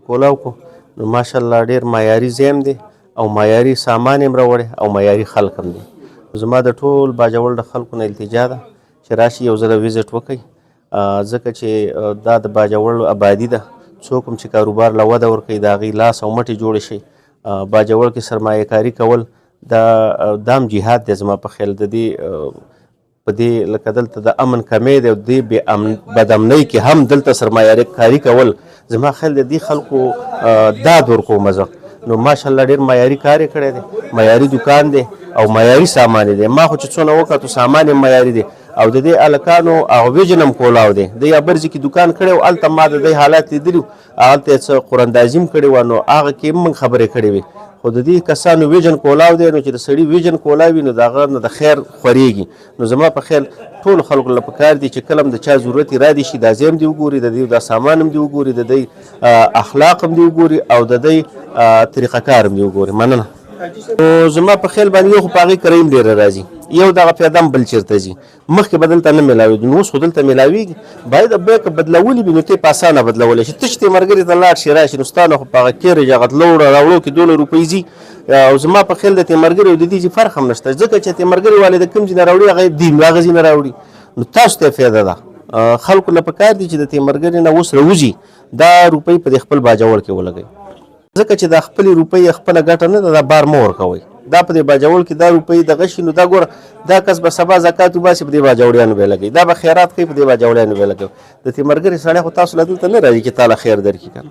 کولاو کو نو ماشاءالله ډېر معیاري ځای هم دی او معیاري سامان یې هم راوړی او معیاري خلک هم دي. زما د ټول باجوړ د خلکو نه التجا ده چې راشي یو ځله ویزټ وکړئ، ځکه چې دا د باجوړ آبادي ده. څوک هم چې کاروبار له وده ورکوي د هغوی لاس او مټې جوړې شي. باجوړ کې سرمایه کاري کول دا هم جهاد دی زما په خیال. د دې په دې لکه دلته د امن کمی دی او دې بدامنۍ کې هم دلته سرمایه کاري کول زما خیال د دې خلکو داد ورکوم زه. نو ماشاءالله ډېر معیاري کار یې کړی دی، معیاري دوکان دی او معیاري سامان دی. ما خو چې څونه وکتو سامان یې معیاري دی او د دې هلکانو هغه ویژن هم کولاو دی. دی یا برځې کې دوکان کړی و، هلته ما د دی حالات لیدلي وو، هلته یې څه قراندازي هم کړې وه، نو هغه کې هم موږ خبرې کړې وې. خو د دې کسانو ویژن کولاو دی، نو چې د سړي ویژن کولاو وي نو د هغه نه د خیر خورېږي. نو زما په خیال ټولو خلکو له پکار دي چې کله هم د چا ضرورت یې رادی شي دا ځای هم دې وګوري، د دې دا سامان هم دې وګوري، د دې اخلاق هم دې وګوري او د دې طریقه کار هم دې وګوري. مننه. نو زما په خیال باندې یو خو په هغې کرۍ هم ډېره راځي، یو دغه پیاده هم بل چېرته ځي. مخکې به دلته نه میلاوېدو، نو اوس خو دلته میلاوېږي. باید بیا که بدلولی وي نو ته یې په اسانه بدلولی شي. تش دې ملګري ته لاړ شي راشي نو ستا نه خو په هغه کیرج هغه تلوړه راوړو کې 2 روپۍ ځي. او زما په خیال د تیمرګري او د دې فرق هم نشته، ځکه چې تیمرګري والې د کوم ځای نه راوړي هغه دین هغه ځای نه راوړي. نو تاسو ته فایده ده. خلکو له پکار دي چې د تیمرګري نه اوس راوځي دا روپۍ په خپل باجوړ کې ولګوي، ځکه چې دا خپلې روپۍ خپله ګټه نه ده، دا بار مه ورکوئ. دا په دې باجوړ کې دا روپۍ دغه شي نو دا ګوره دا کس به سبا زکات وباسي په دې باجوړیانو به یې لګوي، دا به خیرات کوي په دې باجوړیانو به یې لګوي. د تیمرګري سړی خو تاسو له دلته نه راځي چې تا له خیر درکړي که نه.